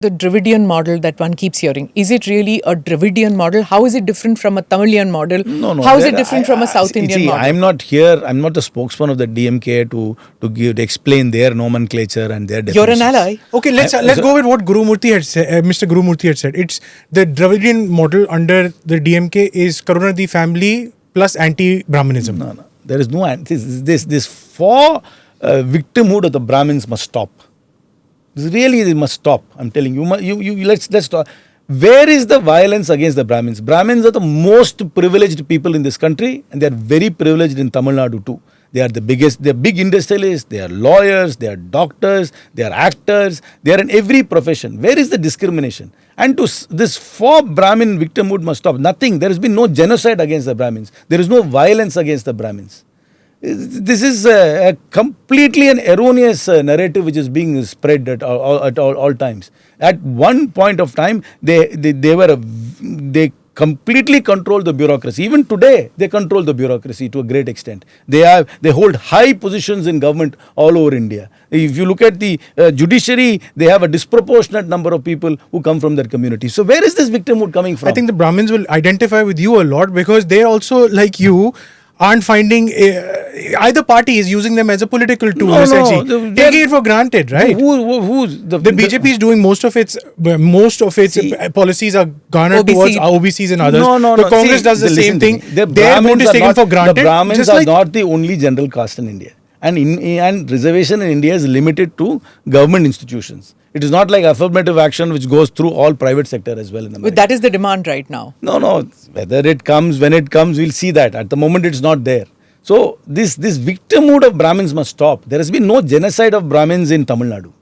The Dravidian model that one keeps hearing. Is it really a Dravidian model? How is it different from a Tamilian model? No. How is it different from a South Indian model? I'm not here. I'm not the spokesman of the DMK to explain their nomenclature and their definitions. You're an ally. Okay, let's go with what Gurumurthy had said. Mr. Gurumurthy had said. It's the Dravidian model under the DMK is Karunanidhi family plus anti-Brahmanism. No. There is no this for victimhood of the Brahmins must stop. It must stop. I'm telling you. Let's talk. Where is the violence against the Brahmins? Brahmins are the most privileged people in this country, and they are very privileged in Tamil Nadu too. They are the biggest. They are big industrialists. They are lawyers. They are doctors. They are actors. They are in every profession. Where is the discrimination? And this for Brahmin victimhood must stop. Nothing. There has been no genocide against the Brahmins. There is no violence against the Brahmins. This is a completely an erroneous narrative which is being spread at all times. At one point of time, they completely control the bureaucracy. Even today, they control the bureaucracy to a great extent. They hold high positions in government all over India. If you look at the judiciary, they have a disproportionate number of people who come from their community. So where is this victimhood coming from? I think the Brahmins will identify with you a lot because they also, like you, aren't finding either party is using them as a political tool. Essentially, taking it for granted, right? The BJP is doing most of its policies are garnered towards OBCs and others. The Congress does the same thing. Their vote is taken for granted. The Brahmins are not the only general caste in India, and reservation in India is limited to government institutions. It is not like affirmative action which goes through all private sector as well in America. That is the demand right now. No. Whether it comes, when it comes, we'll see that. At the moment, it's not there. So this victimhood of Brahmins must stop. There has been no genocide of Brahmins in Tamil Nadu.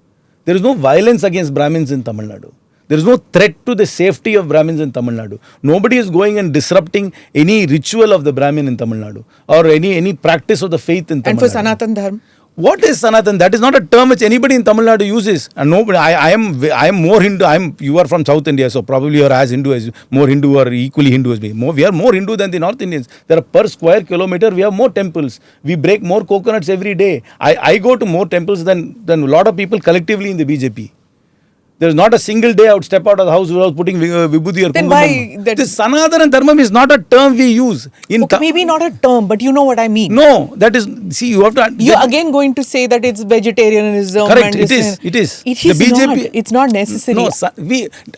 There is no violence against Brahmins in Tamil Nadu. There is no threat to the safety of Brahmins in Tamil Nadu. Nobody is going and disrupting any ritual of the Brahmin in Tamil Nadu or any practice of the faith in Tamil Nadu. And for Sanatan Dharma? What is Sanatan? That is not a term which anybody in Tamil Nadu uses. And nobody. I am more Hindu. You are from South India, so probably you are as Hindu as more Hindu or equally Hindu as me. We are more Hindu than the North Indians. There are per square kilometer we have more temples. We break more coconuts every day. I go to more temples than a lot of people collectively in the BJP. There is not a single day I would step out of the house without putting vibhuti or then kumkumam. why that This Sanatana Dharma is not a term we use. Maybe not a term, but you know what I mean. No, that is, see, you have to... You're again going to say that it's vegetarianism. Correct, and it is. It is not. It's not necessary. No,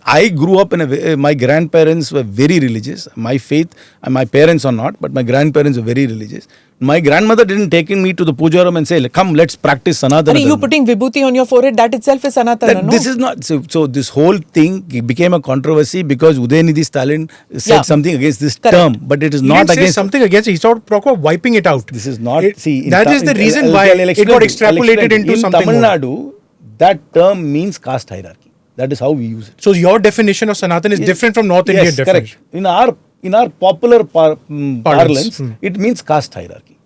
I grew up my grandparents were very religious. My faith, my parents are not, but my grandparents were very religious. My grandmother didn't take me to the puja room and say, come, let's practice Sanatana Dharma. You putting vibhuti on your forehead, that itself is Sanatana, no? This is not, so this whole thing became a controversy because Udayanidhi Stalin said something against this term, but it is he not didn't against... say something against it, he started proper wiping it out. This is not, that is the reason why it got extrapolated into something In Tamil Nadu, that term means caste hierarchy. That is how we use it. So your definition of Sanatan is different from North Indian definition. Correct. In our popular parlance, it means caste hierarchy.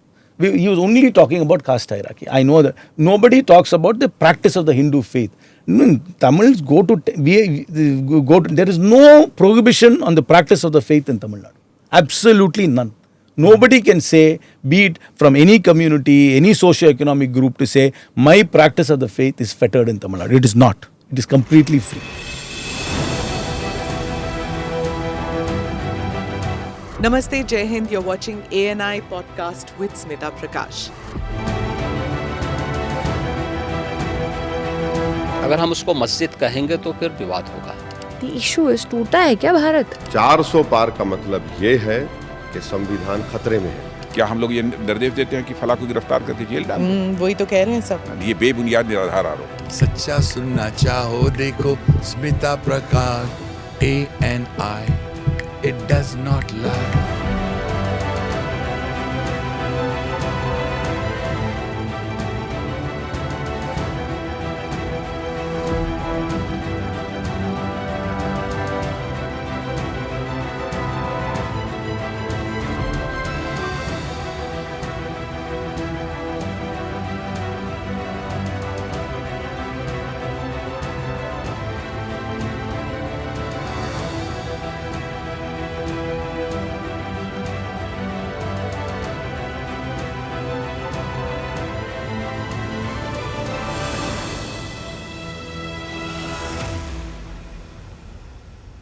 He was only talking about caste hierarchy. I know that. Nobody talks about the practice of the Hindu faith. Tamils go to... There is no prohibition on the practice of the faith in Tamil Nadu. Absolutely none. Nobody can say, be it from any community, any socio-economic group, to say, my practice of the faith is fettered in Tamil Nadu. It is not. It is completely free. Namaste, Jai Hind. You're watching ANI podcast with Smita Prakash. अगर हम उसको मस्जिद कहेंगे तो फिर विवाद होगा। The issue is टूटा है क्या भारत? 400 पार का मतलब ये है कि संविधान खतरे में है। क्या हम लोग ये निर्देश देते हैं कि फला को गिरफ्तार करके जेल डाल दें? वही तो कह रहे हैं सब। ये बेबुनियाद निराधार आरोप। सच्चा सुनना चाहो देखो स्मिता प्रकाश ANI, it does not lie.